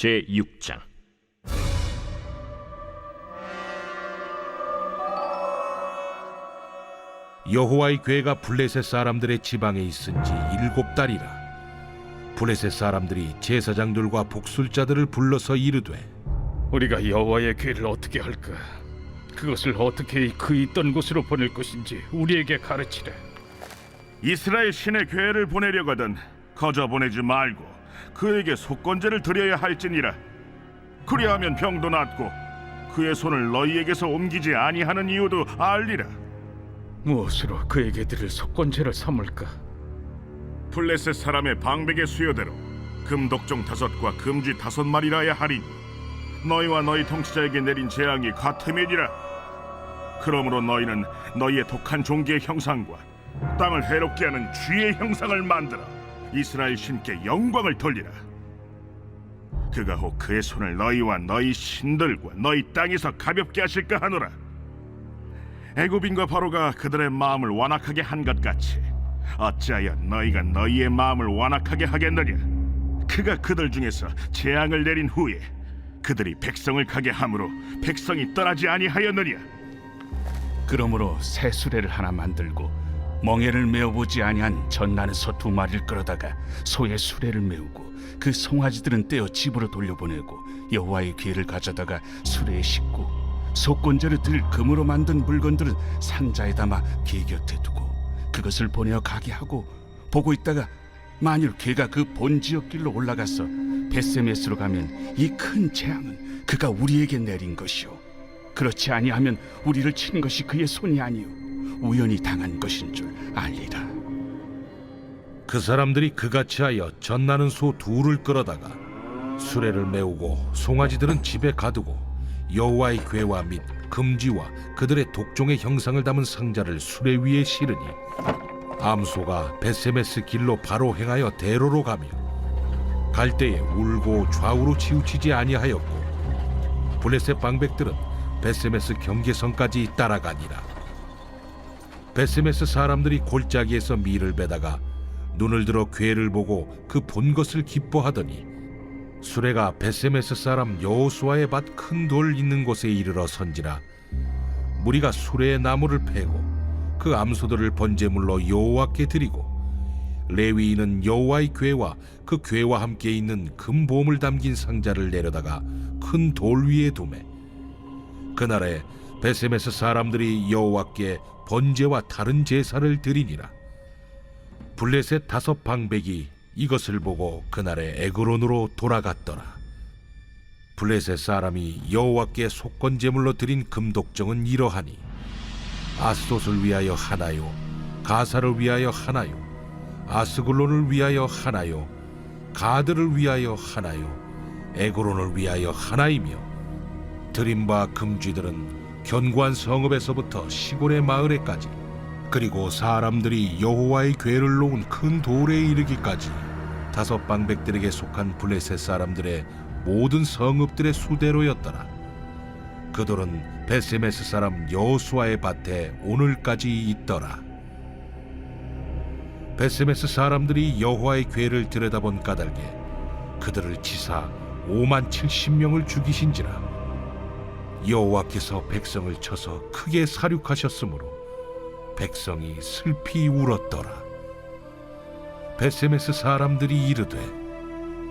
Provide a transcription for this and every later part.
제6장. 여호와의 궤가 블레셋 사람들의 지방에 있은 지 7달이라. 블레셋 사람들이 제사장들과 복술자들을 불러서 이르되, 우리가 여호와의 궤를 어떻게 할까? 그것을 어떻게 그 있던 곳으로 보낼 것인지 우리에게 가르치라. 이스라엘 신의 궤를 보내려거든 거저 보내지 말고 그에게 속건제를 드려야 할지니라. 그리하면 병도 낫고 그의 손을 너희에게서 옮기지 아니하는 이유도 알리라. 무엇으로 그에게 드릴 속건제를 삼을까? 블레셋 사람의 방백의 수요대로 금독종 5과 금쥐 5마리라야 하리니 너희와 너희 통치자에게 내린 재앙이 같음이니라. 그러므로 너희는 너희의 독한 종기의 형상과 땅을 해롭게 하는 쥐의 형상을 만들어 이스라엘 신께 영광을 돌리라. 그가 혹 그의 손을 너희와 너희 신들과 너희 땅에서 가볍게 하실까 하노라. 애굽인과 바로가 그들의 마음을 완악하게 한 것 같이 어찌하여 너희가 너희의 마음을 완악하게 하겠느냐. 그가 그들 중에서 재앙을 내린 후에 그들이 백성을 가게 함으로 백성이 떠나지 아니하였느냐. 그러므로 새 수레를 하나 만들고 멍에를 메어보지 아니한 전나는 소 2마리를 끌어다가 소의 수레를 메우고 그 송아지들은 떼어 집으로 돌려보내고 여호와의 궤를 가져다가 수레에 싣고 속건제를 드릴 금으로 만든 물건들은 상자에 담아 궤 곁에 두고 그것을 보내어 가게 하고 보고 있다가 만일 궤가 그 본 지역 길로 올라가서 벳세메스로 가면 이 큰 재앙은 그가 우리에게 내린 것이요 그렇지 아니하면 우리를 친 것이 그의 손이 아니요 우연히 당한 것인 줄 알리라. 그 사람들이 그같이 하여 젖나는 소 2를 끌어다가 수레를 메우고 송아지들은 집에 가두고 여호와의 궤와 및 금지와 그들의 독종의 형상을 담은 상자를 수레 위에 실으니 암소가 벳세메스 길로 바로 행하여 대로로 가며 갈 때에 울고 좌우로 치우치지 아니하였고 블레셋 방백들은 벳세메스 경계선까지 따라가니라. 벳세메스 사람들이 골짜기에서 밀을 베다가 눈을 들어 궤를 보고 그 본 것을 기뻐하더니 수레가 벳세메스 사람 여호수아의 밭 큰 돌 있는 곳에 이르러 선지라. 무리가 수레의 나무를 패고 그 암소들을 번제물로 여호와께 드리고 레위인은 여호와의 궤와 그 궤와 함께 있는 금보물 담긴 상자를 내려다가 큰 돌 위에 두매. 그날에 벳세메스 사람들이 여호와께 번제와 다른 제사를 드리니라. 블레셋 5 방백이 이것을 보고 그날에 에그론으로 돌아갔더라. 블레셋 사람이 여호와께 속건제물로 드린 금독정은 이러하니 아스돗을 위하여 하나요, 가사를 위하여 하나요, 아스글론을 위하여 하나요, 가드를 위하여 하나요, 에그론을 위하여 하나이며 드린 바 금쥐들은 견고한 성읍에서부터 시골의 마을에까지 그리고 사람들이 여호와의 궤를 놓은 큰 돌에 이르기까지 5 방백들에게 속한 블레셋 사람들의 모든 성읍들의 수대로였더라. 그 돌은 벳세메스 사람 여호수아의 밭에 오늘까지 있더라. 벳세메스 사람들이 여호와의 궤를 들여다본 까닭에 그들을 치사 570명을 죽이신지라. 여호와께서 백성을 쳐서 크게 사륙하셨으므로 백성이 슬피 울었더라. 벳세메스 사람들이 이르되,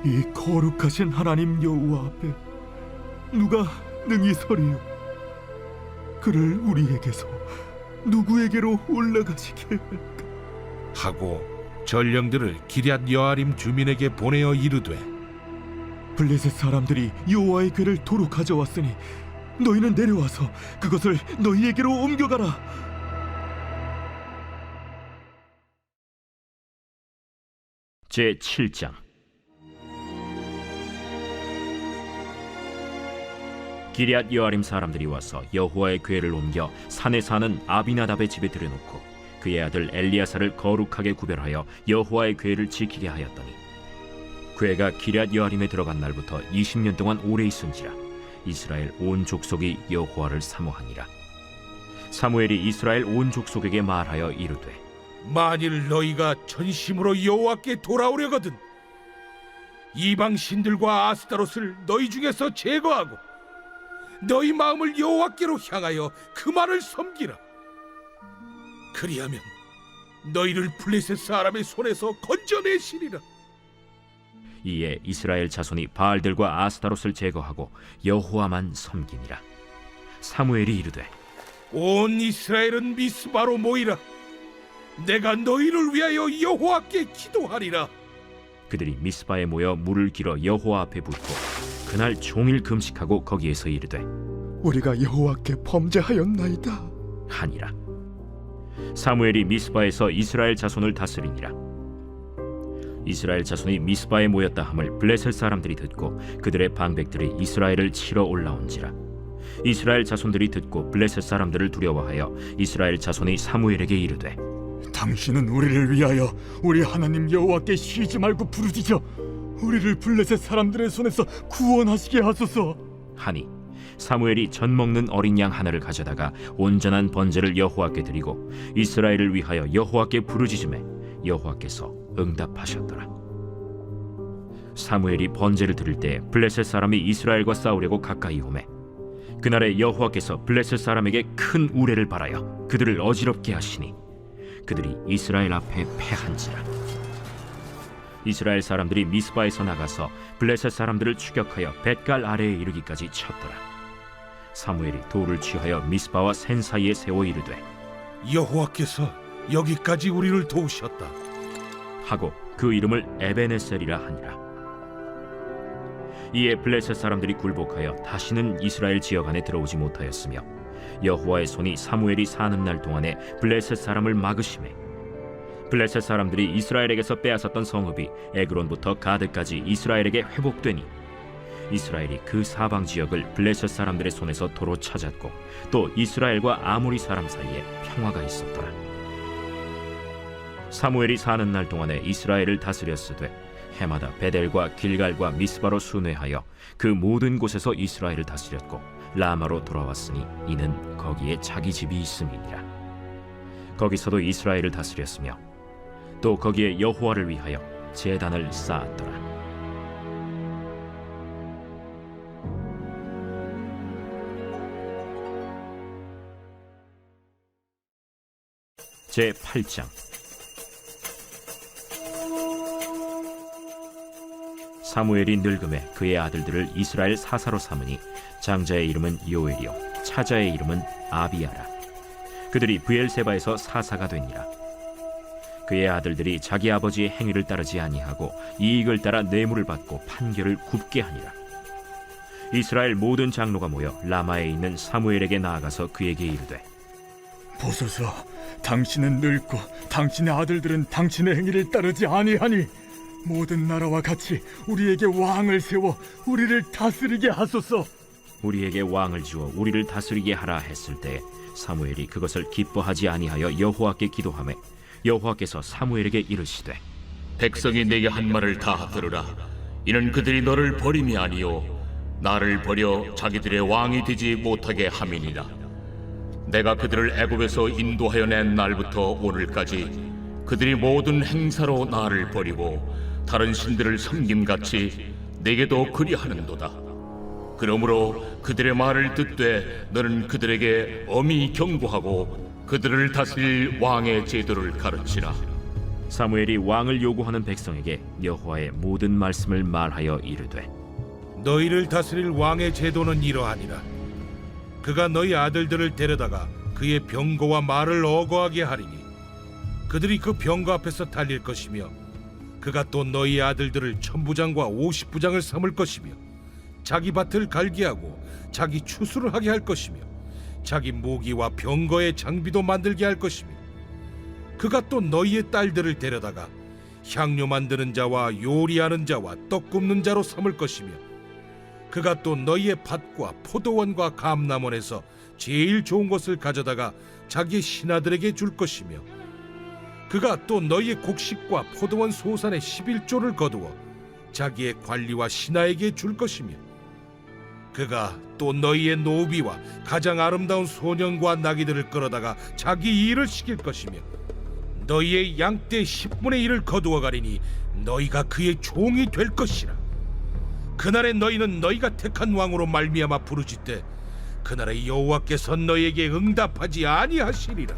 이 거룩하신 하나님 여호와 앞에 누가 능히 서리요? 그를 우리에게서 누구에게로 올라가시게 할까? 하고 전령들을 기럇 여아림 주민에게 보내어 이르되, 블레셋 사람들이 여호와의 궤를 도로 가져왔으니 너희는 내려와서 그것을 너희에게로 옮겨가라. 제7장. 기럇 여아림 사람들이 와서 여호와의 궤를 옮겨 산에 사는 아비나답의 집에 들여놓고 그의 아들 엘리야사를 거룩하게 구별하여 여호와의 궤를 지키게 하였더니 궤가 기럇 여아림에 들어간 날부터 20년 동안 오래 있은지라. 이스라엘 온 족속이 여호와를 사모하니라. 사무엘이 이스라엘 온 족속에게 말하여 이르되, 만일 너희가 전심으로 여호와께 돌아오려거든 이방 신들과 아스타롯을 너희 중에서 제거하고 너희 마음을 여호와께로 향하여 그만을 섬기라. 그리하면 너희를 블레셋 사람의 손에서 건져내시리라. 이에 이스라엘 자손이 바알들과 아스타롯을 제거하고 여호와만 섬기니라. 사무엘이 이르되 온 이스라엘은 미스바로 모이라. 내가 너희를 위하여 여호와께 기도하리라. 그들이 미스바에 모여 물을 길어 여호와 앞에 붓고 그날 종일 금식하고 거기에서 이르되 우리가 여호와께 범죄하였나이다 하니라. 사무엘이 미스바에서 이스라엘 자손을 다스리니라. 이스라엘 자손이 미스바에 모였다 함을 블레셋 사람들이 듣고 그들의 방백들이 이스라엘을 치러 올라온지라. 이스라엘 자손들이 듣고 블레셋 사람들을 두려워하여 이스라엘 자손이 사무엘에게 이르되 당신은 우리를 위하여 우리 하나님 여호와께 쉬지 말고 부르짖어 우리를 블레셋 사람들의 손에서 구원하시게 하소서 하니 사무엘이 젖 먹는 어린 양 하나를 가져다가 온전한 번제를 여호와께 드리고 이스라엘을 위하여 여호와께 부르짖음에 여호와께서 응답하셨더라. 사무엘이 번제를 드릴 때 블레셋 사람이 이스라엘과 싸우려고 가까이 오매 그날에 여호와께서 블레셋 사람에게 큰 우레를 발하여 그들을 어지럽게 하시니 그들이 이스라엘 앞에 패한지라. 이스라엘 사람들이 미스바에서 나가서 블레셋 사람들을 추격하여 벳갈 아래에 이르기까지 쳤더라. 사무엘이 돌을 취하여 미스바와 센 사이에 세워 이르되 여호와께서 여기까지 우리를 도우셨다. 하고 그 이름을 에베네셀이라 하니라. 이에 블레셋 사람들이 굴복하여 다시는 이스라엘 지역 안에 들어오지 못하였으며 여호와의 손이 사무엘이 사는 날 동안에 블레셋 사람을 막으시매 블레셋 사람들이 이스라엘에게서 빼앗았던 성읍이 에그론부터 가드까지 이스라엘에게 회복되니 이스라엘이 그 사방 지역을 블레셋 사람들의 손에서 도로 찾았고 또 이스라엘과 아모리 사람 사이에 평화가 있었더라. 사무엘이 사는 날 동안에 이스라엘을 다스렸으되 해마다 베델과 길갈과 미스바로 순회하여 그 모든 곳에서 이스라엘을 다스렸고 라마로 돌아왔으니 이는 거기에 자기 집이 있음이니라. 거기서도 이스라엘을 다스렸으며 또 거기에 여호와를 위하여 제단을 쌓았더라. 제 8장. 사무엘이 늙음에 그의 아들들을 이스라엘 사사로 삼으니 장자의 이름은 요엘이요 차자의 이름은 아비야라. 그들이 브엘세바에서 사사가 되니라. 그의 아들들이 자기 아버지의 행위를 따르지 아니하고 이익을 따라 뇌물을 받고 판결을 굽게 하니라. 이스라엘 모든 장로가 모여 라마에 있는 사무엘에게 나아가서 그에게 이르되 보소서 당신은 늙고 당신의 아들들은 당신의 행위를 따르지 아니하니 모든 나라와 같이 우리에게 왕을 세워 우리를 다스리게 하소서. 우리에게 왕을 주어 우리를 다스리게 하라 했을 때 사무엘이 그것을 기뻐하지 아니하여 여호와께 기도하매 여호와께서 사무엘에게 이르시되 백성이 내게 한 말을 다 들으라. 이는 그들이 너를 버림이 아니요 나를 버려 자기들의 왕이 되지 못하게 함이니라. 내가 그들을 애굽에서 인도하여 낸 날부터 오늘까지 그들이 모든 행사로 나를 버리고 다른 신들을 섬김같이 내게도 그리하는도다. 그러므로 그들의 말을 듣되 너는 그들에게 엄히 경고하고 그들을 다스릴 왕의 제도를 가르치라. 사무엘이 왕을 요구하는 백성에게 여호와의 모든 말씀을 말하여 이르되 너희를 다스릴 왕의 제도는 이러하니라. 그가 너희 아들들을 데려다가 그의 병거와 말을 어거하게 하리니 그들이 그 병거 앞에서 달릴 것이며 그가 또 너희 아들들을 천부장과 50부장을 삼을 것이며 자기 밭을 갈게 하고 자기 추수를 하게 할 것이며 자기 모기와 병거의 장비도 만들게 할 것이며 그가 또 너희의 딸들을 데려다가 향료 만드는 자와 요리하는 자와 떡 굽는 자로 삼을 것이며 그가 또 너희의 밭과 포도원과 감람원에서 제일 좋은 것을 가져다가 자기의 신하들에게 줄 것이며 그가 또 너희의 곡식과 포도원 소산의 11조를 거두어 자기의 관리와 신하에게 줄 것이며 그가 또 너희의 노비와 가장 아름다운 소년과 나귀들을 끌어다가 자기 일을 시킬 것이며 너희의 양떼 10분의 1을 거두어 가리니 너희가 그의 종이 될 것이라. 그날에 너희는 너희가 택한 왕으로 말미암아 부르짖되 그날에 여호와께서 너희에게 응답하지 아니하시리라.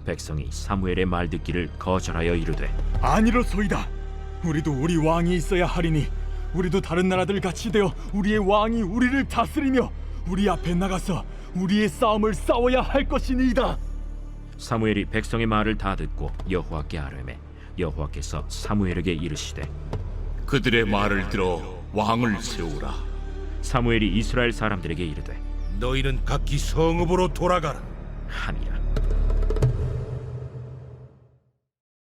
백성이 사무엘의 말 듣기를 거절하여 이르되 아니로소이다. 우리도 우리 왕이 있어야 하리니 우리도 다른 나라들 같이 되어 우리의 왕이 우리를 다스리며 우리 앞에 나가서 우리의 싸움을 싸워야 할 것이니이다. 사무엘이 백성의 말을 다 듣고 여호와께 아뢰매 여호와께서 사무엘에게 이르시되 그들의 말을 들어 왕을 세우라. 사무엘이 이스라엘 사람들에게 이르되 너희는 각기 성읍으로 돌아가라. 하니라.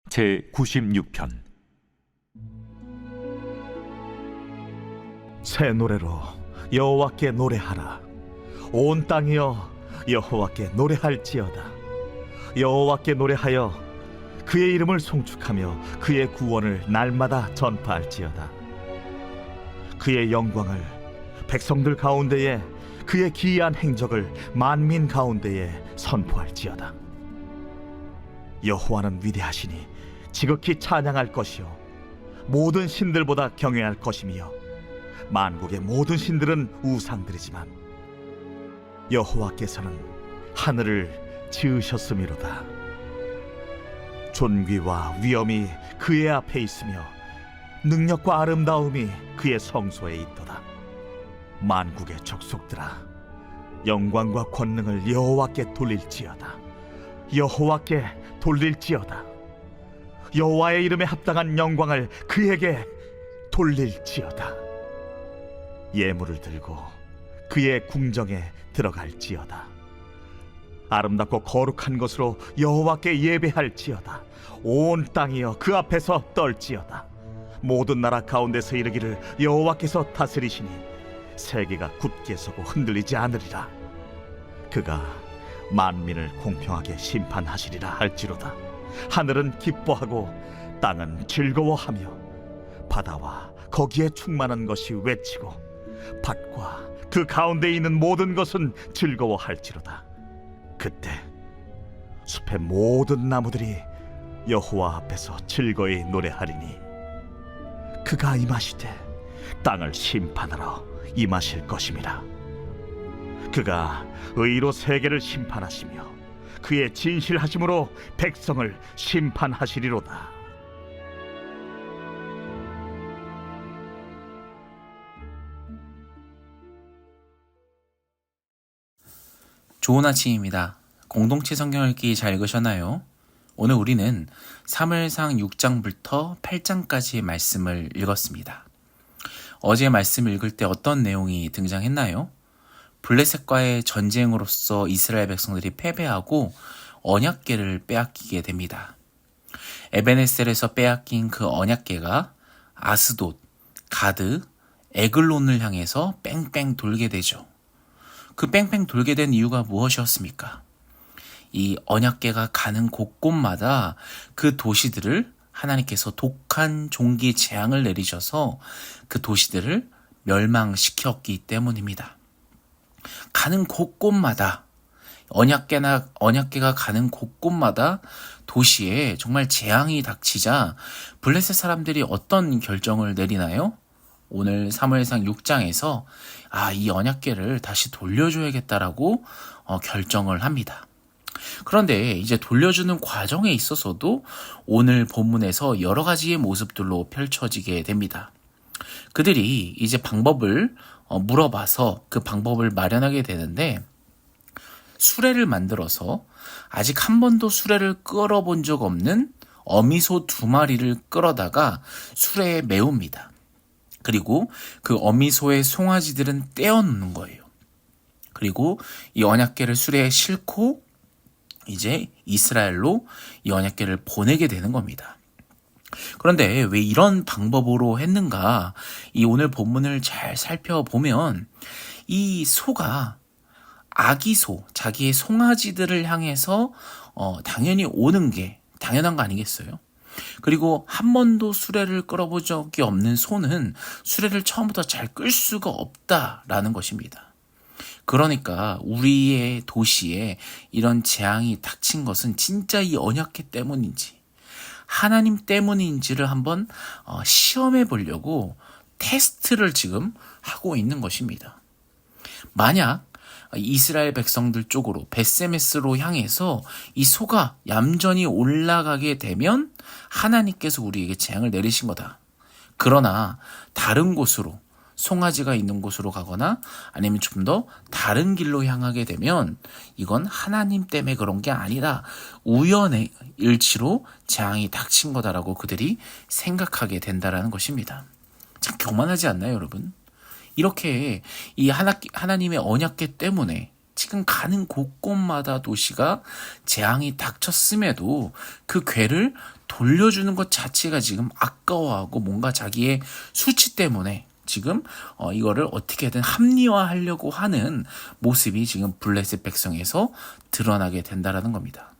제 96편 새 노래로 여호와께 노래하라. 온 땅이여 여호와께 노래할지어다. 여호와께 노래하여 그의 이름을 송축하며 그의 구원을 날마다 전파할지어다. 그의 영광을 백성들 가운데에 그의 기이한 행적을 만민 가운데에 선포할지어다. 여호와는 위대하시니 지극히 찬양할 것이요 모든 신들보다 경외할 것이며 만국의 모든 신들은 우상들이지만 여호와께서는 하늘을 지으셨음이로다. 존귀와 위엄이 그의 앞에 있으며 능력과 아름다움이 그의 성소에 있도다. 만국의 족속들아 영광과 권능을 여호와께 돌릴지어다. 여호와께 돌릴지어다. 여호와의 이름에 합당한 영광을 그에게 돌릴지어다. 예물을 들고 그의 궁정에 들어갈지어다. 아름답고 거룩한 것으로 여호와께 예배할지어다. 온 땅이여 그 앞에서 떨지어다. 모든 나라 가운데서 이르기를 여호와께서 다스리시니 세계가 굳게 서고 흔들리지 않으리라. 그가 만민을 공평하게 심판하시리라 할지로다. 하늘은 기뻐하고 땅은 즐거워하며 바다와 거기에 충만한 것이 외치고 밭과 그 가운데 있는 모든 것은 즐거워할지로다. 그때 숲의 모든 나무들이 여호와 앞에서 즐거이 노래하리니 그가 임하시되 땅을 심판하러 임하실 것임이라. 그가 의로 세계를 심판하시며 그의 진실하심으로 백성을 심판하시리로다. 좋은 아침입니다. 공동체 성경 읽기 잘 읽으셨나요? 오늘 우리는 사무엘상 6장부터 8장까지의 말씀을 읽었습니다. 어제 말씀 읽을 때 어떤 내용이 등장했나요? 블레셋과의 전쟁으로서 이스라엘 백성들이 패배하고 언약궤를 빼앗기게 됩니다. 에베네셀에서 빼앗긴 그 언약궤가 아스돗, 가드, 에글론을 향해서 뺑뺑 돌게 되죠. 그 뺑뺑 돌게 된 이유가 무엇이었습니까? 이 언약궤가 가는 곳곳마다 그 도시들을 하나님께서 독한 종기 재앙을 내리셔서 그 도시들을 멸망시켰기 때문입니다. 가는 곳곳마다 언약궤가 가는 곳곳마다 도시에 정말 재앙이 닥치자 블레셋 사람들이 어떤 결정을 내리나요? 오늘 사무엘상 6장에서 이 언약궤를 다시 돌려줘야겠다라고 결정을 합니다. 그런데 이제 돌려주는 과정에 있어서도 오늘 본문에서 여러 가지의 모습들로 펼쳐지게 됩니다. 그들이 이제 방법을 물어봐서 그 방법을 마련하게 되는데 수레를 만들어서 아직 한 번도 수레를 끌어본 적 없는 어미소 2마리를 끌어다가 수레에 메웁니다. 그리고 그 어미소의 송아지들은 떼어놓는 거예요. 그리고 이 언약궤를 수레에 싣고 이제 이스라엘로 이 언약궤를 보내게 되는 겁니다. 그런데 왜 이런 방법으로 했는가? 이 오늘 본문을 잘 살펴보면 이 소가 아기 소, 자기의 송아지들을 향해서 당연히 오는 게 당연한 거 아니겠어요? 그리고 한 번도 수레를 끌어본 적이 없는 소는 수레를 처음부터 잘 끌 수가 없다라는 것입니다. 그러니까 우리의 도시에 이런 재앙이 닥친 것은 진짜 이 언약궤 때문인지 하나님 때문인지를 한번 시험해 보려고 테스트를 지금 하고 있는 것입니다. 만약 이스라엘 백성들 쪽으로 벳세메스로 향해서 이 소가 얌전히 올라가게 되면 하나님께서 우리에게 재앙을 내리신 거다. 그러나 다른 곳으로, 송아지가 있는 곳으로 가거나 아니면 좀 더 다른 길로 향하게 되면 이건 하나님 때문에 그런 게 아니라 우연의 일치로 재앙이 닥친 거다라고 그들이 생각하게 된다라는 것입니다. 참 교만하지 않나요, 여러분? 이렇게 이 하나님의 언약궤 때문에 지금 가는 곳곳마다 도시가 재앙이 닥쳤음에도 그 궤를 돌려주는 것 자체가 지금 아까워하고 뭔가 자기의 수치 때문에 지금 이거를 어떻게든 합리화하려고 하는 모습이 지금 블레셋 백성에서 드러나게 된다라는 겁니다.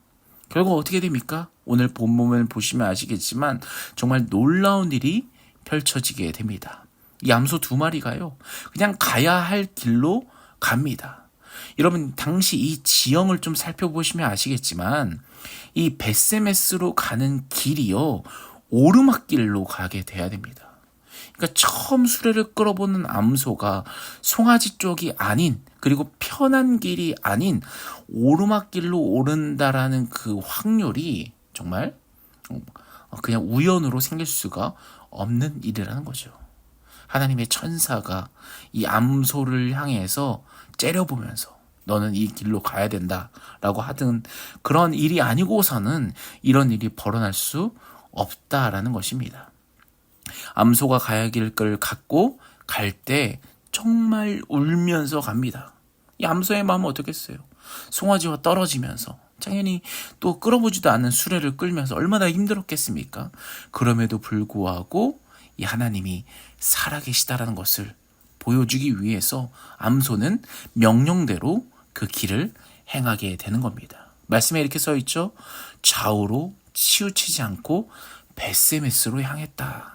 결국 어떻게 됩니까? 오늘 본문을 보시면 아시겠지만 정말 놀라운 일이 펼쳐지게 됩니다. 이 암소 2마리가요, 그냥 가야 할 길로 갑니다. 여러분, 당시 이 지형을 좀 살펴보시면 아시겠지만 이 벳세메스로 가는 길이요, 오르막길로 가게 돼야 됩니다. 그러니까 처음 수레를 끌어보는 암소가 송아지 쪽이 아닌, 그리고 편한 길이 아닌 오르막길로 오른다라는 그 확률이 정말 그냥 우연으로 생길 수가 없는 일이라는 거죠. 하나님의 천사가 이 암소를 향해서 째려보면서 너는 이 길로 가야 된다라고 하던 그런 일이 아니고서는 이런 일이 벌어날 수 없다라는 것입니다. 암소가 가야 할 길을 갖고 갈 때 정말 울면서 갑니다. 이 암소의 마음은 어떻겠어요? 송아지와 떨어지면서 당연히 또 끌어보지도 않는 수레를 끌면서 얼마나 힘들었겠습니까? 그럼에도 불구하고 이 하나님이 살아계시다라는 것을 보여주기 위해서 암소는 명령대로 그 길을 행하게 되는 겁니다. 말씀에 이렇게 써 있죠. 좌우로 치우치지 않고 벳세메스로 향했다.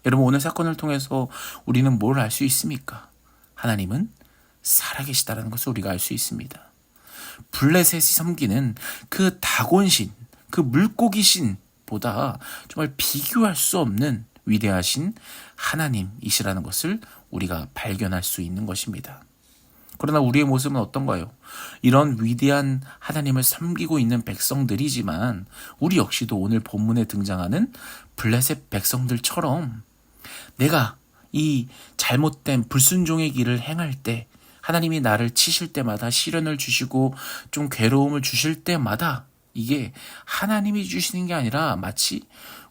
여러분, 오늘 사건을 통해서 우리는 뭘 알 수 있습니까? 하나님은 살아계시다라는 것을 우리가 알 수 있습니다. 블레셋이 섬기는 그 다곤신, 그 물고기신보다 정말 비교할 수 없는 위대하신 하나님이시라는 것을 우리가 발견할 수 있는 것입니다. 그러나 우리의 모습은 어떤가요? 이런 위대한 하나님을 섬기고 있는 백성들이지만 우리 역시도 오늘 본문에 등장하는 블레셋 백성들처럼 내가 이 잘못된 불순종의 길을 행할 때, 하나님이 나를 치실 때마다, 시련을 주시고 좀 괴로움을 주실 때마다 이게 하나님이 주시는 게 아니라 마치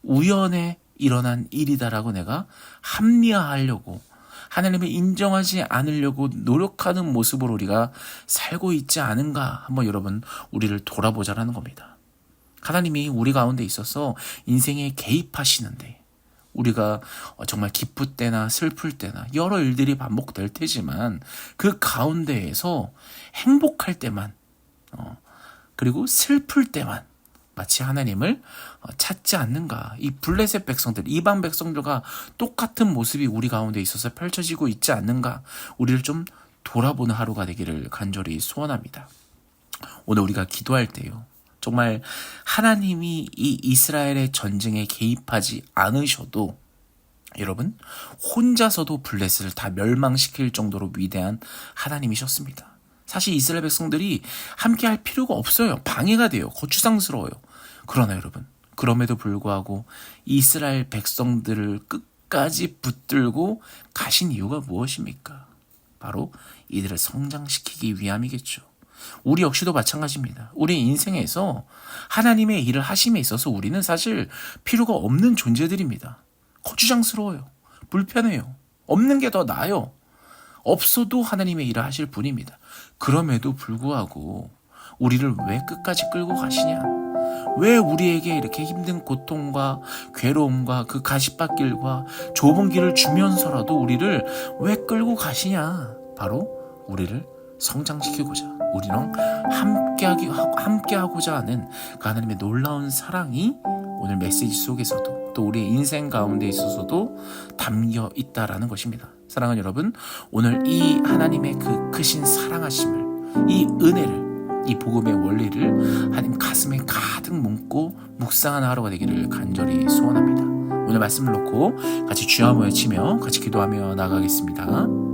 우연에 일어난 일이다라고 내가 합리화하려고, 하나님을 인정하지 않으려고 노력하는 모습으로 우리가 살고 있지 않은가 한번 여러분 우리를 돌아보자라는 겁니다. 하나님이 우리 가운데 있어서 인생에 개입하시는데 우리가 정말 기쁠 때나 슬플 때나 여러 일들이 반복될 테지만 그 가운데에서 행복할 때만 그리고 슬플 때만 마치 하나님을 찾지 않는가. 이 블레셋 백성들, 이방 백성들과 똑같은 모습이 우리 가운데 있어서 펼쳐지고 있지 않는가. 우리를 좀 돌아보는 하루가 되기를 간절히 소원합니다. 오늘 우리가 기도할 때요, 정말 하나님이 이 이스라엘의 전쟁에 개입하지 않으셔도 여러분 혼자서도 블레셋을 다 멸망시킬 정도로 위대한 하나님이셨습니다. 사실 이스라엘 백성들이 함께 할 필요가 없어요. 방해가 돼요. 거추장스러워요. 그러나 여러분, 그럼에도 불구하고 이스라엘 백성들을 끝까지 붙들고 가신 이유가 무엇입니까? 바로 이들을 성장시키기 위함이겠죠. 우리 역시도 마찬가지입니다. 우리 인생에서 하나님의 일을 하심에 있어서 우리는 사실 필요가 없는 존재들입니다. 거추장스러워요. 불편해요. 없는 게 더 나아요. 없어도 하나님의 일을 하실 분입니다. 그럼에도 불구하고 우리를 왜 끝까지 끌고 가시냐? 왜 우리에게 이렇게 힘든 고통과 괴로움과 그 가시밭길과 좁은 길을 주면서라도 우리를 왜 끌고 가시냐? 바로 우리를 성장시키고자, 우리랑 함께하고자 하는 그 하나님의 놀라운 사랑이 오늘 메시지 속에서도 또 우리의 인생 가운데 있어서도 담겨 있다라는 것입니다. 사랑하는 여러분, 오늘 이 하나님의 그 크신 사랑하심을, 이 은혜를, 이 복음의 원리를 하나님 가슴에 가득 묻고 묵상하는 하루가 되기를 간절히 소원합니다. 오늘 말씀을 놓고 같이 주여 한번 외치며 같이 기도하며 나가겠습니다.